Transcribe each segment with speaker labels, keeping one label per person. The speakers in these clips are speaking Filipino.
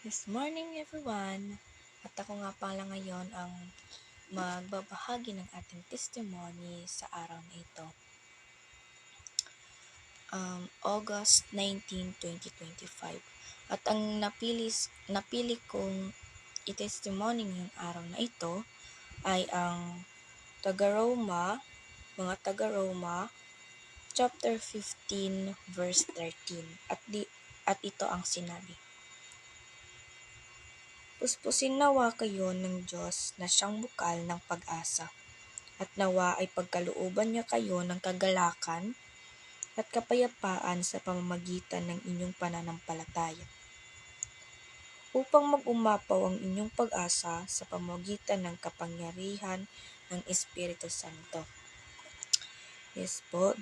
Speaker 1: Good morning everyone! At ako nga pala ngayon ang magbabahagi ng ating testimony sa araw na ito. August 19, 2025. At ang napili kong i-testimony ngayong araw na ito ay ang mga Taga-Roma, chapter 15, verse 13. At ito ang sinabi. Puspusin nawa kayo ng Diyos na siyang bukal ng pag-asa, at nawa ay pagkalooban niya kayo ng kagalakan at kapayapaan sa pamamagitan ng inyong pananampalataya, upang mag-umapaw ang inyong pag-asa sa pamamagitan ng kapangyarihan ng Espiritu Santo. Yes po,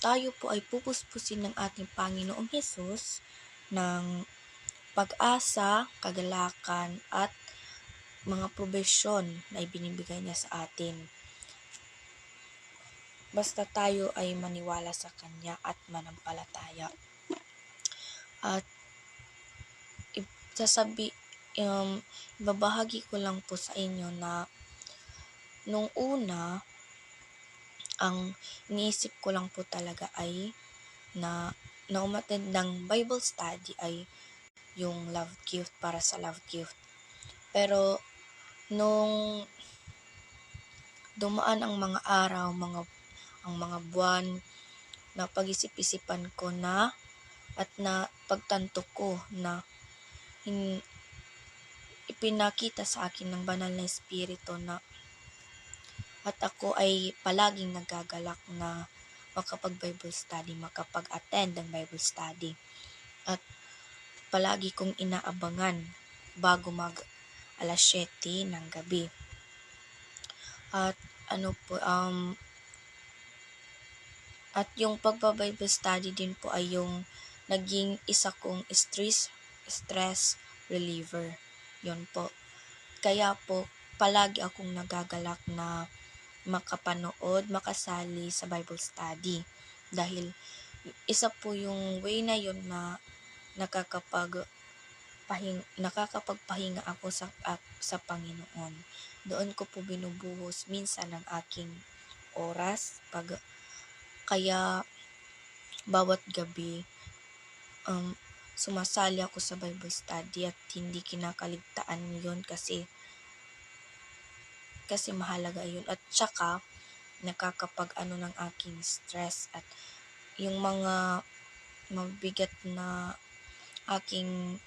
Speaker 1: tayo po ay pupuspusin ng ating Panginoong Hesus ng pag-asa, kagalakan, at mga probisyon na ibinibigay niya sa atin. Basta tayo ay maniwala sa Kanya at manampalataya. At ibabahagi ko lang po sa inyo na nung una, ang iniisip ko lang po talaga ay na umattend ng Bible study ay yung love gift, para sa love gift. Pero nung dumaan ang mga araw, ang mga buwan, na pag-isip-isipan ko na at na pagtanto ko na ipinakita sa akin ng banal na Espiritu na at ako ay palaging nagagalak na makapag-Bible study, makapag-attend ng Bible study. At palagi kong inaabangan bago mag alas 7 ng gabi. At at yung pagpa-Bible study din po ay yung naging isa kong stress reliever. Yun po. Kaya po, palagi akong nagagalak na makasali sa Bible study. Dahil isa po yung way na yun na nakakapagpahinga ako sa Panginoon. Doon ko po binubuhos minsan ang aking oras. Kaya bawat gabi sumasali ako sa Bible study at hindi kinakaligtaan yun kasi mahalaga yun, at saka nakakapag-ano ng aking stress at yung mga mabigat na aking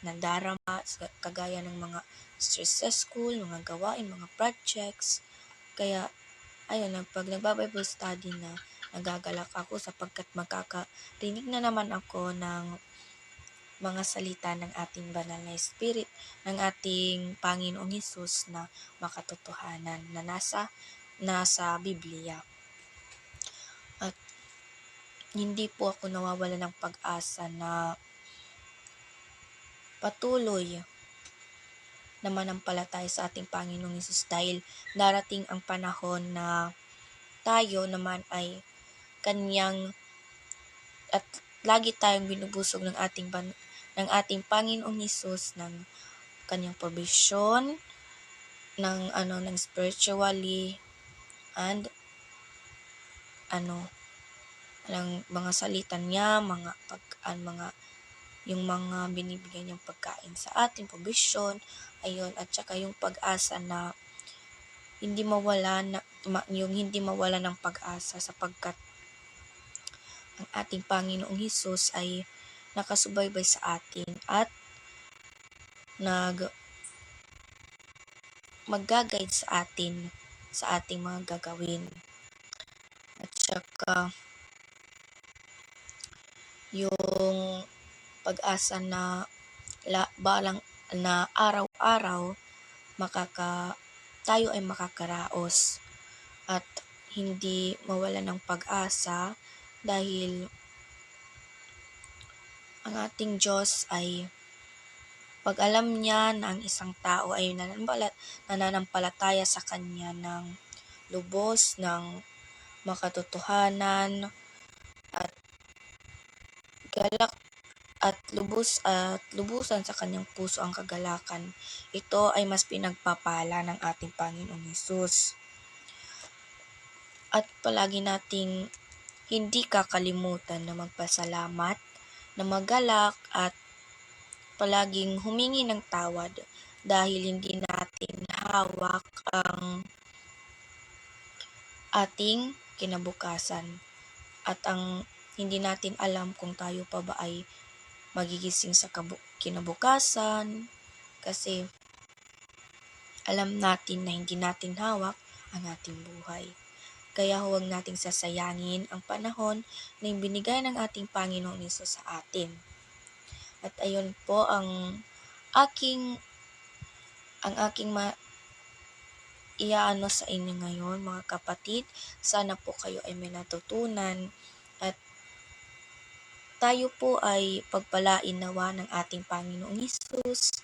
Speaker 1: nadarama, kagaya ng mga stress sa school, mga gawain, mga projects. Kaya ayun, pag nagba-Bible study na, nagagalak ako sapagkat makakarinig na naman ako ng mga salita ng ating banal na Spirit, ng ating Panginoong Hesus na makatotohanan na nasa Biblia. At hindi po ako nawawala ng pag-asa na patuloy na manampalataya sa ating Panginoong Hesus, dahil darating ang panahon na tayo naman ay Kanyang at lagi tayong binubusog ng ating Panginoong Hesus ng Kanyang provision, ng spiritually, and ng mga salita niya, yung mga binibigay niyang pagkain sa ating provision, ayun, at saka yung pag-asa na hindi mawala ng pag-asa, sapagkat ang ating Panginoong Hesus ay nakasubaybay sa atin at mag-guide sa atin sa ating mga gagawin. At saka yung pag-asa na araw-araw tayo ay makakaraos at hindi mawala ng pag-asa, dahil ang ating Diyos ay pag alam niya na ang isang tao ay nananampalataya sa Kanya ng lubos, ng makatotohanan, at galak at lubusan sa kanyang puso ang kagalakan. Ito ay mas pinagpapala ng ating Panginoong Hesus. At palagi nating hindi kakalimutan na magpasalamat, na magalak at palaging humingi ng tawad dahil hindi natin hawak ang ating kinabukasan at ang hindi natin alam kung tayo pa ba ay magigising sa kinabukasan kasi alam natin na hindi natin hawak ang ating buhay. Kaya huwag nating sasayangin ang panahon na ibinigay ng ating Panginoong Hesus sa atin. At ayun po ang aking iaano sa inyo ngayon, mga kapatid. Sana po kayo ay may natutunan at tayo po ay pagpalain nawa ng ating Panginoong Hesus